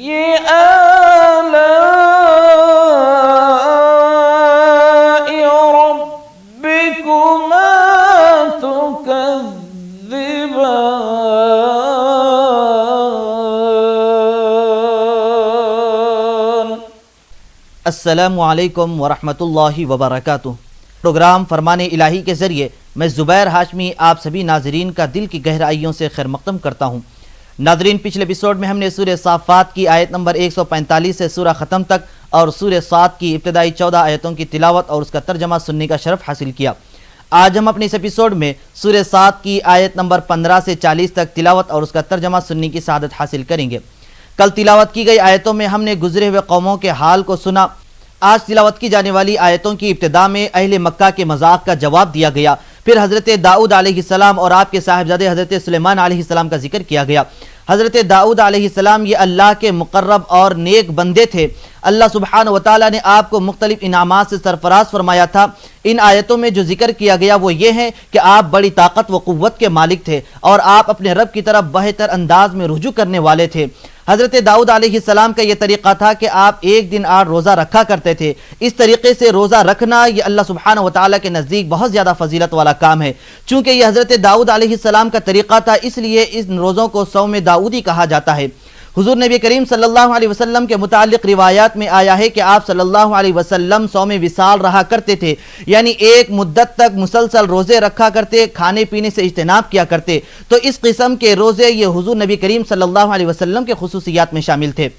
ये आलाइ रब्बिकुमा तुकज़्ज़िबान। अस्सलामु अलैकुम वरहमतुल्लाहि वबरकातुहू। प्रोग्राम फरमाने इलाही के ज़रिए मैं ज़ुबैर हाशमी आप सभी नाजरीन का दिल की गहराइयों से खैर मक़दम करता हूँ। नाजरीन, पिछले एपिसोड में हमने सूरह साफ़ात की आयत नंबर 145 से सूरह ख़त्म तक और सूरह साद की इब्तिदाई 14 आयतों की तिलावत और उसका तर्जमा सुनने का शरफ़ हासिल किया। आज हम अपने इस एपिसोड में सूरह साद की आयत नंबर 15 से 40 तक तिलावत और उसका तर्जमा सुनने की सआदत हासिल करेंगे। कल तिलावत की गई आयतों में हमने गुजरे हुए कौमों के हाल को सुना। आज तिलावत की जाने वाली आयतों की इब्तिदा में अहले मक्का के मजाक का जवाब दिया गया। फिर हज़रत दाऊद अलैहिस्सलाम और आपके साहिबजादे हज़रत सुलेमान अलैहिस्सलाम का जिक्र किया गया। हज़रत दाऊद अलैहिस्सलाम ये अल्लाह के मुक़र्रब और नेक बंदे थे। अल्लाह सुब्हानहू व तआला ने आपको मुख्तलिफ इनामात से सरफराज फरमाया था। इन आयतों में जो जिक्र किया गया वो ये है कि आप बड़ी ताकत व क़ुव्वत के मालिक थे और आप अपने रब की तरफ बेहतर अंदाज में रुजू करने वाले थे। हज़रत दाऊद अलैहिस्सलाम का यह तरीक़ा था कि आप एक दिन 8 रोज़ा रखा करते थे। इस तरीके से रोज़ा रखना यह अल्लाह सुब्हानहू व तआला के नज़दीक बहुत ज़्यादा फजीलत वाला काम है। चूँकि यह हज़रत दाऊद अलैहिस्सलाम का तरीक़ा था, इसलिए इन रोज़ों को सौम दाऊदी कहा जाता है। हुज़ूर नबी करीम सल्लल्लाहु अलैहि वसल्लम के मुतालिक रिवायात में आया है कि आप सल्लल्लाहु अलैहि वसल्लम सौम विसाल रहा करते थे, यानी एक मुद्दत तक मुसलसल रोज़े रखा करते, खाने पीने से इज्तिनाब किया करते। तो इस किस्म के रोज़े ये हुज़ूर नबी करीम सल्लल्लाहु अलैहि वसल्लम के खुसूसियात में शामिल थे।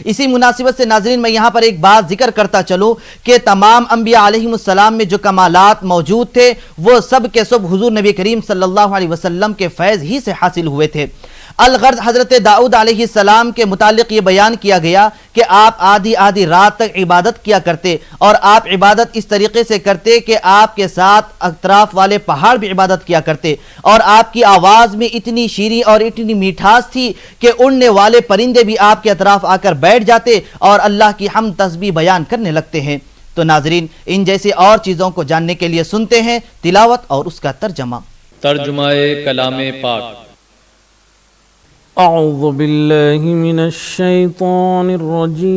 इसी मुनासिबत से नाज़रीन मैं यहाँ पर एक बात जिक्र करता चलूँ कि तमाम अंबिया अलैहिमुस्सलाम में जो कमालात मौजूद थे वो सब के सब हुज़ूर नबी करीम सल्लल्लाहु अलैहि वसल्लम के फैज़ ही से हासिल हुए थे। अलगर्द हज़रत दाऊद अलैहिस्सलाम के मुतालिक ये बयान किया गया कि आप आधी आधी रात तक इबादत किया करते और आप इबादत इस तरीके से करते कि आपके साथ अतराफ वाले पहाड़ भी इबादत किया करते और आपकी आवाज़ में इतनी शीरी और इतनी मिठास थी कि उड़ने वाले परिंदे भी आपके अतराफ आकर बैठ जाते और अल्लाह की हम तस्बीह बयान करने लगते हैं। तो नाजरीन, इन जैसे और चीज़ों को जानने के लिए सुनते हैं तिलावत और उसका तर्जुमाए कलामे पाक। अऊज़ु बिल्लाहि मिनश शैतानिर रजीम।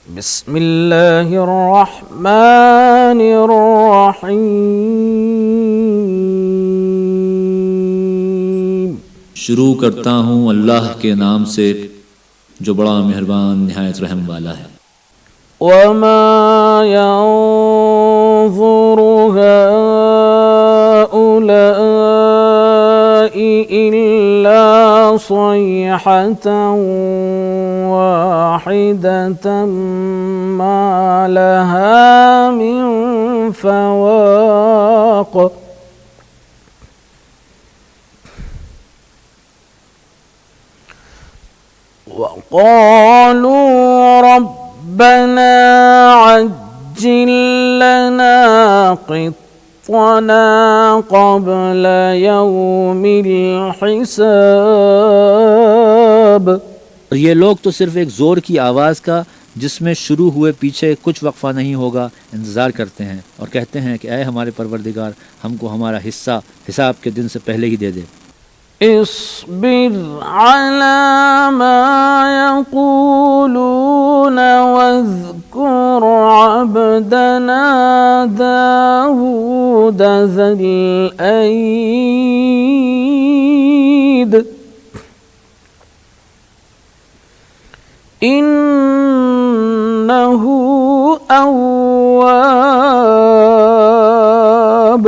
बिस्मिल्लाहिर रहमानिर रहीम। शुरू करता हूँ अल्लाह के नाम से जो बड़ा मेहरबान निहायत रहम वाला है। वमा यंज़ुरु हाउलाइ इल्ला सयहतन वाहिदतन मा लहा मिन फवाक़। वक़ालू रब्बना अज्जिल लना क़ित्तना क़ब्ल यौमिल हिसाब। और ये लोग तो सिर्फ एक ज़ोर की आवाज़ का जिसमें शुरू हुए पीछे कुछ वक्फा नहीं होगा इंतज़ार करते हैं और कहते हैं कि ऐ हमारे परवरदिगार, हमको हमारा हिस्सा हिसाब के दिन से पहले ही दे दे। इस्बिर अला मा यक़ूलून वज़्कुर अब्दना दाऊद ज़ल ऐद इन्नहु अव्वाब।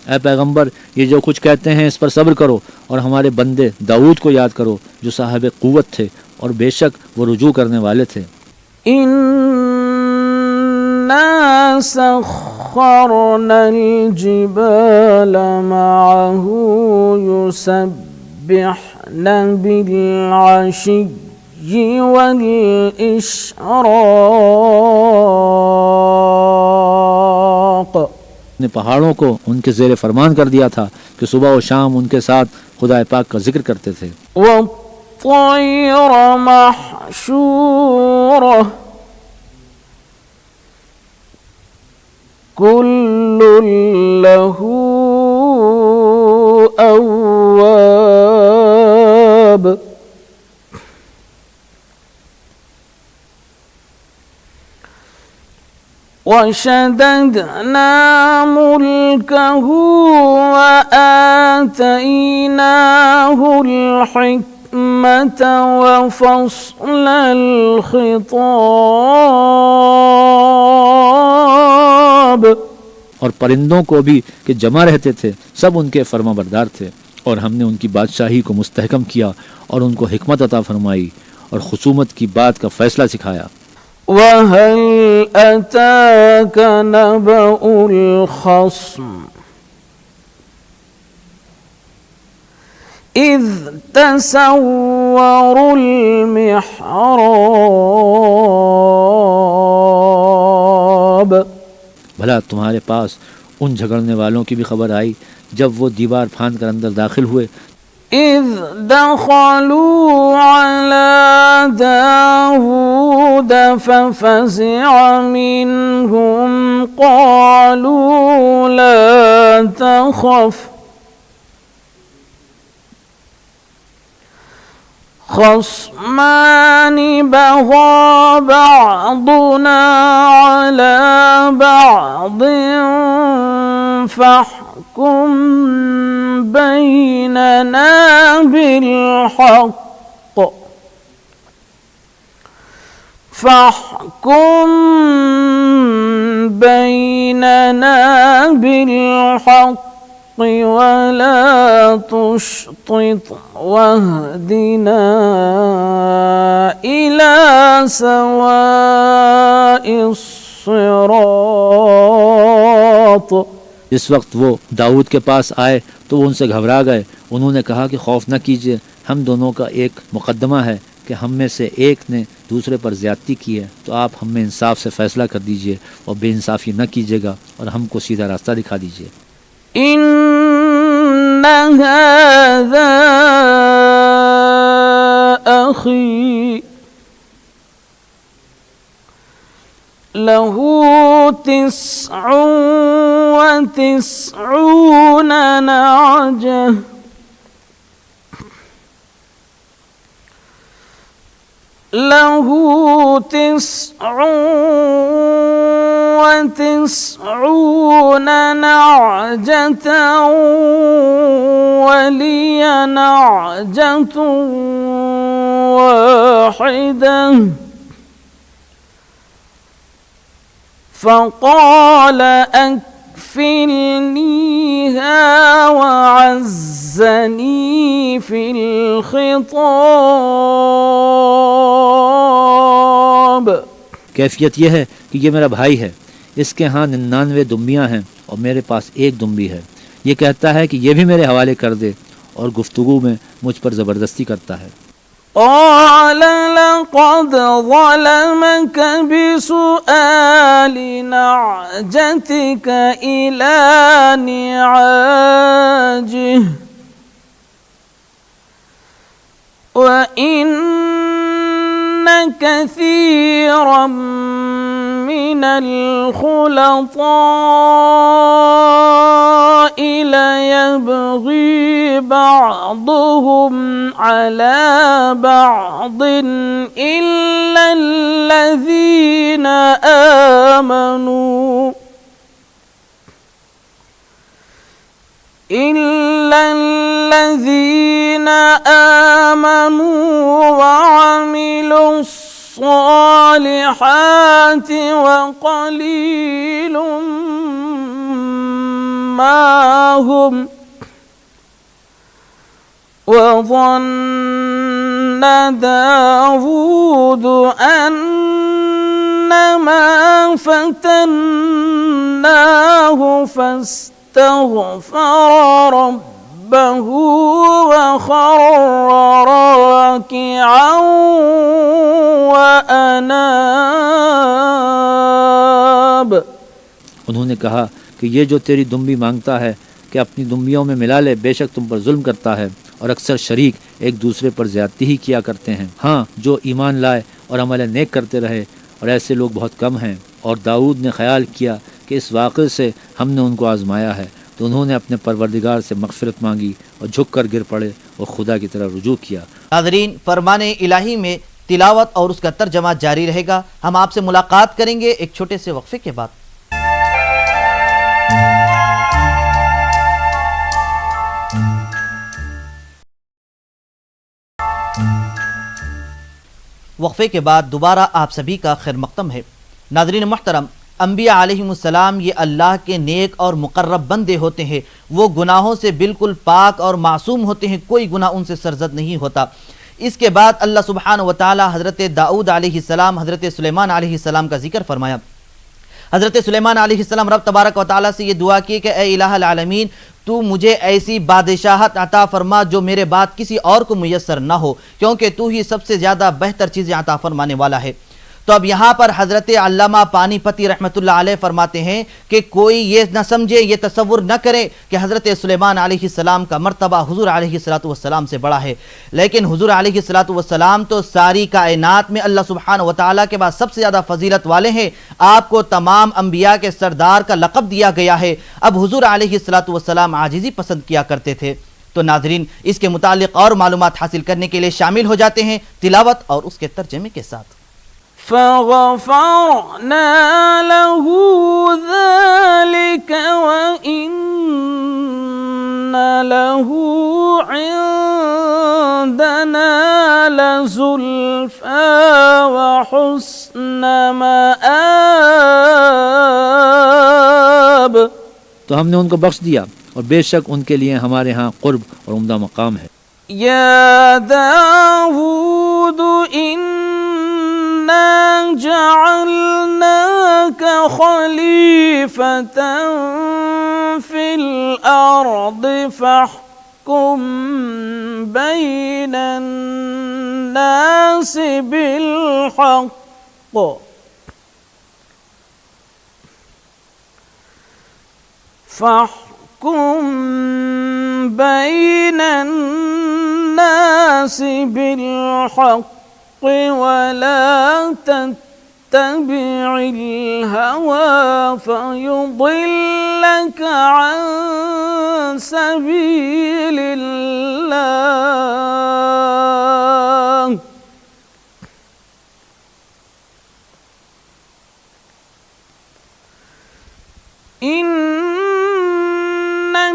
ऐ पैगंबर, ये जो कुछ कहते हैं इस पर सब्र करो और हमारे बंदे दाऊद को याद करो जो साहिब क़ुव्वत थे और बेशक वो रुजू करने वाले थे। इन्ना सख्खरनल जिबाल मअहू युसब्बिहन बिल अशिय्यि वल इशराक़। ने पहाड़ों को उनके ज़ेरे फरमान कर दिया था कि सुबह और शाम उनके साथ खुदा पाक का जिक्र करते थे। वत्तैर महशूरा कुल्लुन लहू अव्वाब। وشددنا ملكه وآتيناه الحكمة وفصل الخطاب और परिंदों को भी कि जमा रहते थे, सब उनके फरमाबरदार थे, और हमने उनकी बादशाही को मुस्तहकम किया और उनको हिकमत अता फरमाई और खुसूमत की बात का फैसला सिखाया। وهل أتاك نبأ الخصم إذ تسوروا المحراب भला तुम्हारे पास उन झगड़ने वालों की भी खबर आई जब वो दीवार फांद कर अंदर दाखिल हुए। إذ دخلوا على داود ففزع منهم قالوا لا تخف خصمان بغى بعضنا على بعض فاحكم بيننا بالحق ولا تشطط واهدنا إلى سواء الصراط। इस वक्त वो दाऊद के पास आए तो वो उनसे घबरा गए। उन्होंने कहा कि खौफ न कीजिए, हम दोनों का एक मुकदमा है कि हम में से एक ने दूसरे पर ज़्यादती की है, तो आप हम में इंसाफ से फ़ैसला कर दीजिए और बेइंसाफ़ी न कीजिएगा और हमको सीधा रास्ता दिखा दीजिए। إن هذا أخي له 99 نعجة له 99 نعجة ولي نعجة واحدة فقال أكفلنيها وعزني في الخطاب। कैफियत यह है कि ये मेरा भाई है, इसके यहाँ 99 दुम्बियाँ हैं और मेरे पास एक दुम्बी है। ये कहता है कि ये भी मेरे हवाले कर दे और गुफ्तगू में मुझ पर ज़बरदस्ती करता है। قال لقد ظلمك بسؤال نعجتك إلى نعاجه وإن كثيرا من الخلطاء ليبغي بعضهم على بعض إلا الذين آمنوا وعملوا الصالحات وقليل ما هم وظن داود أنما فتناه فاستغفر ربه وخر راكعا وأناب। उन्होंने कहा कि ये जो तेरी दुम्बी मांगता है कि अपनी दुम्बियों में मिला ले, बेशक तुम पर जुल्म करता है और अक्सर शरीक एक दूसरे पर ज़्यादती ही किया करते हैं। हाँ, जो ईमान लाए और अमल नेक करते रहे, और ऐसे लोग बहुत कम हैं। और दाऊद ने ख्याल किया कि इस वाक़े से हमने उनको आज़माया है, तो उन्होंने अपने परवरदिगार से मग़फ़िरत मांगी और झुक कर गिर पड़े और खुदा की तरफ रुजू किया। नाज़रीन, फ़रमाने इलाही में तिलावत और उसका तर्जमा जारी रहेगा। हम आपसे मुलाकात करेंगे एक छोटे से वक्फ़े के बाद। वक्फे के बाद दोबारा आप सभी का खैर मक़दम है। नाज़रीन मोहतरम, अम्बिया अलैहिमुस्सलाम ये अल्लाह के नेक और मुक़र्रब बंदे होते हैं। वो गुनाहों से बिल्कुल पाक और मासूम होते हैं, कोई गुनाह उनसे सरज़द नहीं होता। इसके बाद अल्लाह सुब्हानहु व तआला हज़रत दाऊद अलैहिस्सलाम, हज़रत सुलेमान अलैहिस्सलाम का जिक्र फरमाया। हज़रत सुलेमान अलैहिस्सलाम रब तबारक व तआला से ये दुआ की कि ए इलाहुल आलमीन, तू मुझे ऐसी बादशाहत अता फरमा जो मेरे बाद किसी और को मुयस्सर ना हो, क्योंकि तू ही सबसे ज़्यादा बेहतर चीज़ें अता फरमाने वाला है। तो अब यहाँ पर हज़रत अल्लामा पानीपती रहमतुल्लाह अलैह फरमाते हैं कि कोई ये न समझे, ये तसव्वुर न करे कि हज़रत सुलेमान अलैहिस्सलाम का मर्तबा हुज़ूर अलैहिस्सलातु वस्सलाम से बड़ा है। लेकिन हुज़ूर अलैहिस्सलातु वस्सलाम तो सारी कायनात में अल्लाह सुब्हानहु व तआला के बाद सबसे ज़्यादा फजीलत वाले हैं। आपको तमाम अम्बिया के सरदार का लक़ब दिया गया है। अब हुज़ूर अलैहिस्सलातु वस्सलाम आजिज़ी पसंद किया करते थे। तो नाज़रीन, इसके मुतालिक और मालूमात हासिल करने के लिए शामिल हो जाते हैं तिलावत और उसके तर्जमे के साथ। فغفرنا له ذلك وإن له عندنا لزلفى وحسن مآب। तो हमने उनको बख्श दिया और बेशक उनके लिए हमारे यहाँ कुर्ब और उम्दा मकाम है। या दाऊद इन्ना जअलनाका खलीफतन फिल अर्द फहकुम बैनन नास बिल हक़ فاحكم بين الناس بالحق ولا تتبع الهوى فيضلك عن سبيل الله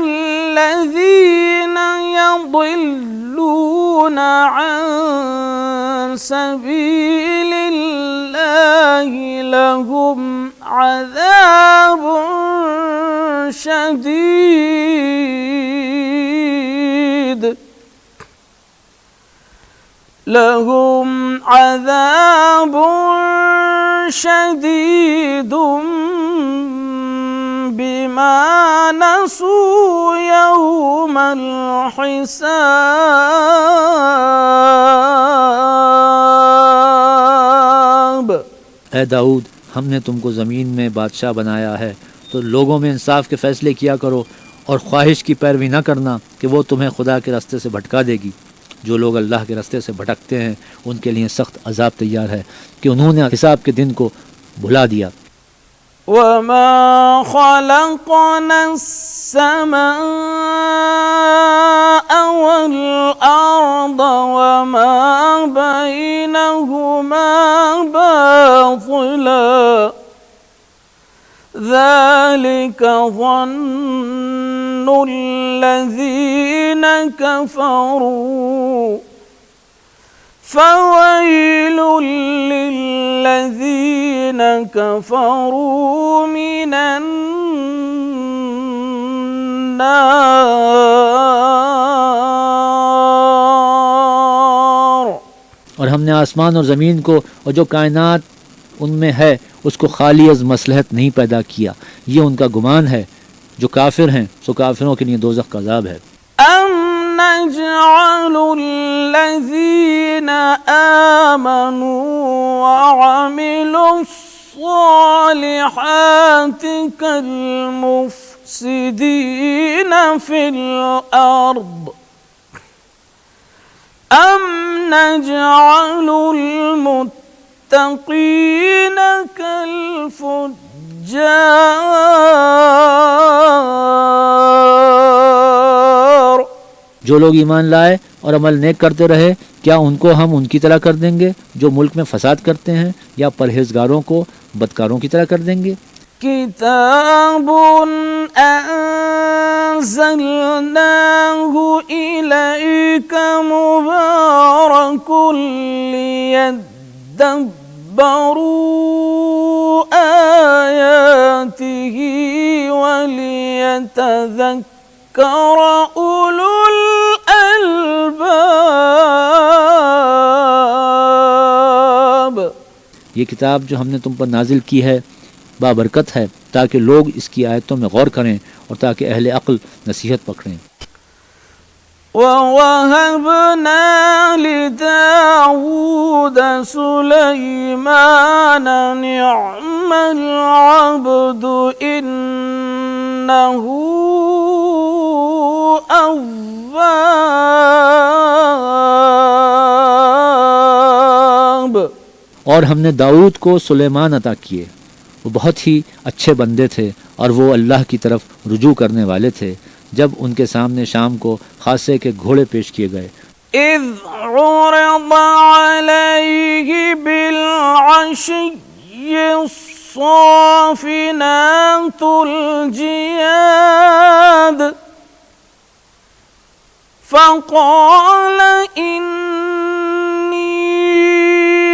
الذين يضلون عن سبيل الله لهم عذاب شديد لهم عذاب شديد بما نسوا يوم الحساب। ए दाऊद, हमने तुमको ज़मीन में बादशाह बनाया है, तो लोगों में इंसाफ के फ़ैसले किया करो और ख्वाहिश की पैरवी न करना कि वो तुम्हें खुदा के रास्ते से भटका देगी। जो लोग अल्लाह के रास्ते से भटकते हैं उनके लिए सख्त अजाब तैयार है कि उन्होंने हिसाब के दिन को भुला दिया। वमा खलक़ना अस्समाअ वल अर्द वमा बैनहुमा बातिला ذلك ظن الذين كفروا فويل للذين كفروا من النار। और हमने आसमान और ज़मीन को और जो कायनात उनमें है उसको खाली अज़ मसलहत नहीं पैदा किया। ये उनका गुमान है। जो काफिर हैं सो काफिरों के लिए दोज़ख का अज़ाब है। अम नजअलुल्लज़ीन आमनू वअमिलुस्सालिहाति कल्मुफ्सिदीन फिल अर्द अम नजअलुल मुत्तक़ीन कल्फुज्जार। जो लोग ईमान लाए और अमल नेक करते रहे, क्या उनको हम उनकी तरह कर देंगे जो मुल्क में फसाद करते हैं, या परहेजगारों को बदकारों की तरह कर देंगे? كتاب أنزلناه إليك مبارك ليدبروا آياته وليتذكر أولو الألباب। ये किताब जो हमने तुम पर नाजिल की है बाबरकत है ताकि लोग इसकी आयतों में गौर करें और ताकि अहले अक्ल नसीहत पकड़ें। ووهبنا لداود سليمان نعم العبد إنه أواب। और हमने दाऊद को सुलेमान अता किए, वो बहुत ही अच्छे बंदे थे और वो अल्लाह की तरफ रुजू करने वाले थे। जब उनके सामने शाम को खासे के घोड़े पेश किए गए। إذ عرض عليه بالعشي الصافنات الجياد فقال إني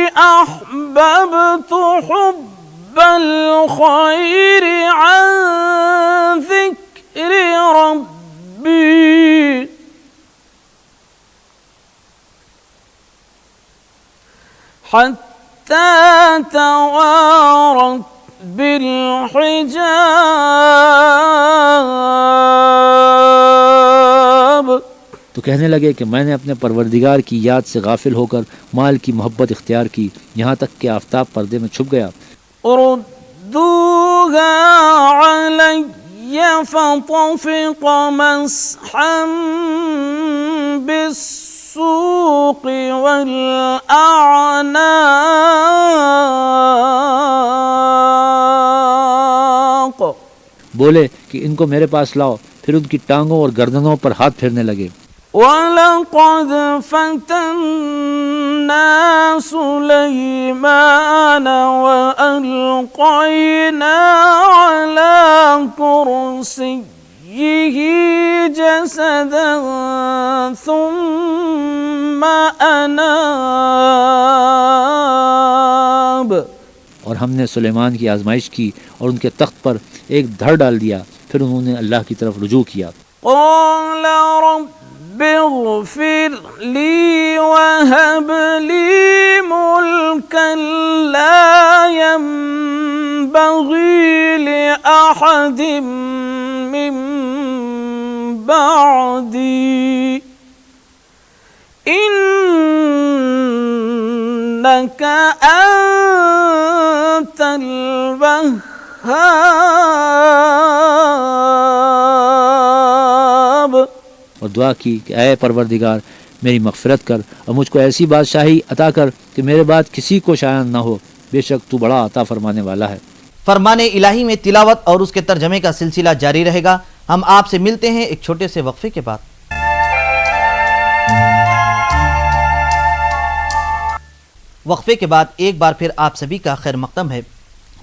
أحببت حب الخير عن ذكر ربي حتى توارت بالحجاب। तो कहने लगे कि मैंने अपने परवरदिगार की याद से गाफिल होकर माल की मोहब्बत इख्तियार की, यहाँ तक कि आफताब पर्दे में छुप गया। ردوها علي فطفق مسحا بالسوق والأعناق। बोले कि इनको मेरे पास लाओ, फिर उनकी टांगों और गर्दनों पर हाथ फेरने लगे। ولقد فتنا سليمان وألقينا على كرسيه جسدا ثم أناب। और हमने सुलेमान की आजमाइश की और उनके तख्त पर एक धड़ डाल दिया, फिर उन्होंने अल्लाह की तरफ रुजू किया। قال رب اغفر لي وهب لي ملكا لا ينبغي لأحد من بعدي إنك أنت الوهاب। और दुआ की कि ऐ परवरदिगार मेरी मग़फ़िरत कर और मुझको ऐसी बादशाही अता कर कि मेरे बाद किसी को शायद ना हो, बेशक तू बड़ा अता फरमाने वाला है। फरमाने इलाही में तिलावत और उसके तर्जमे का सिलसिला जारी रहेगा। हम आपसे मिलते हैं एक छोटे से वक्फे के बाद। वक्फे के बाद एक बार फिर आप सभी का खैर मक़दम है।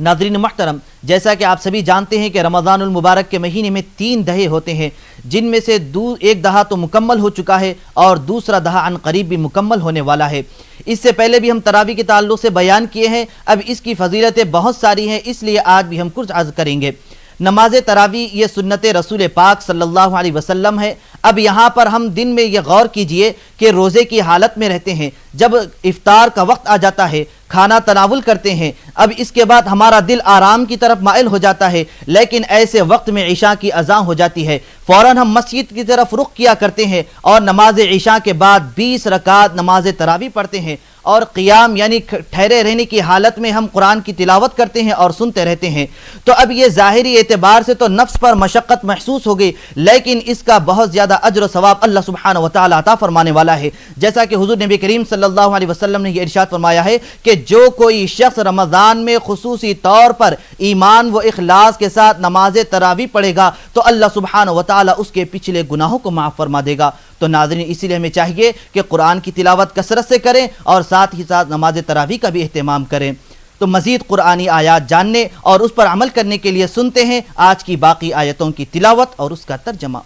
नाज़रीन मुहतरम, जैसा कि आप सभी जानते हैं कि रमज़ानुल मुबारक के महीने में 3 दहे होते हैं, जिनमें से एक दहा तो मुकम्मल हो चुका है और दूसरा दहा अन करीब भी मुकम्मल होने वाला है। इससे पहले भी हम तरावी के ताल्लुक़ से बयान किए हैं। अब इसकी फजीलतें बहुत सारी हैं, इसलिए आज भी हम कुछ अर्ज़ करेंगे। नमाज तरावी ये सुन्नत रसूल पाक सल्लल्लाहु अलैहि वसल्लम है। अब यहाँ पर हम दिन में ये गौर कीजिए कि रोज़े की हालत में रहते हैं, जब इफ्तार का वक्त आ जाता है खाना तनावुल करते हैं, अब इसके बाद हमारा दिल आराम की तरफ माइल हो जाता है, लेकिन ऐसे वक्त में इशा की अज़ान हो जाती है, फ़ौरन हम मस्जिद की तरफ रुख किया करते हैं और नमाज इशा के बाद 20 रकात नमाज तरावी पढ़ते हैं और क़ियाम यानी ठहरे रहने की हालत में हम कुरान की तिलावत करते हैं और सुनते रहते हैं। तो अब ये ज़ाहिरी एतबार से तो नफ्स पर मशक्क़त महसूस हो गई, लेकिन इसका बहुत ज़्यादा अज्र व सवाब अल्लाह सुब्हानहु व तआला अता फरमाने वाला है। जैसा कि हुज़ूर नबी करीम सल्लल्लाहु अलैहि वसल्लम ने यह इरशाद फरमाया है कि जो कोई शख्स रमज़ान में खुसूसी तौर पर ईमान व इखलास के साथ नमाज तरावी पढ़ेगा तो अल्लाह सुब्हानहु व तआला उसके पिछले गुनाहों को माफ़ फरमा देगा। तो नाज़रीन, इसीलिए हमें चाहिए कि कुरान की तिलावत कसरत से करें और साथ ही साथ नमाज तरावी का भी एहतमाम करें। तो मज़ीद कुरानी आयत जानने और उस पर अमल करने के लिए सुनते हैं आज की बाकी आयतों की तिलावत और उसका तर्जमा।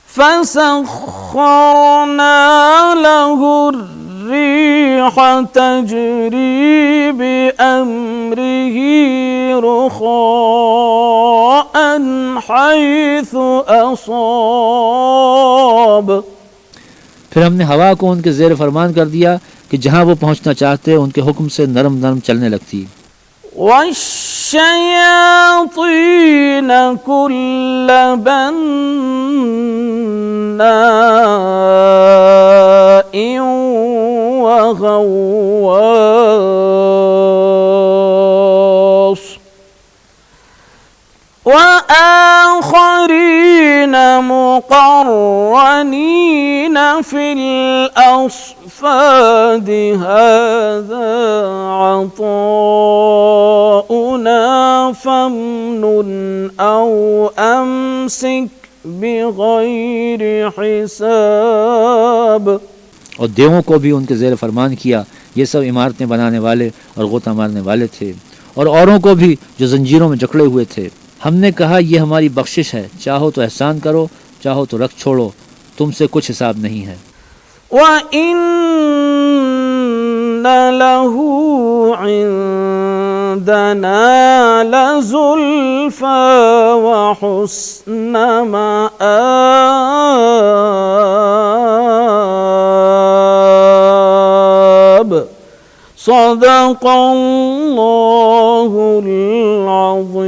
फसख्खरना लहु الريح تجري بأمره رخاء حيث أصاب। फिर हमने हवा को उनके ज़ेर फरमान कर दिया कि जहाँ वो पहुँचना चाहते उनके हुक्म से नरम नरम चलने लगती। वश्शयातीन कुल्ल बन्नाइन व गव्वास وآخرين مقرنين في الأصفاد هذا عطاؤنا فامنن أو أمسك بغير حساب। और देवों को भी उनके ज़ेर फरमान किया, ये सब इमारतें बनाने वाले और गोता मारने वाले थे, और औरों को भी जो जंजीरों में जकड़े हुए थे। हमने कहा ये हमारी बख्शिश है, चाहो तो एहसान करो, चाहो तो रख छोड़ो, तुमसे कुछ हिसाब नहीं है। وَإِنَّ لَهُ عِندَنَا لَزُلْفَى وَحُسْنَ مَآبٍ صدق الله العظीम।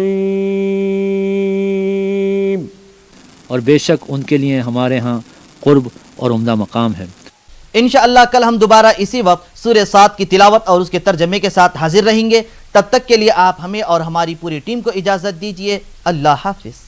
और बेशक उनके लिए हमारे यहाँ कुर्ब और उम्दा मकाम है। इंशाअल्लाह कल हम दोबारा इसी वक्त सूरह साद की तिलावत और उसके तर्जमे के साथ हाजिर रहेंगे। तब तक के लिए आप हमें और हमारी पूरी टीम को इजाज़त दीजिए। अल्लाह हाफिज़।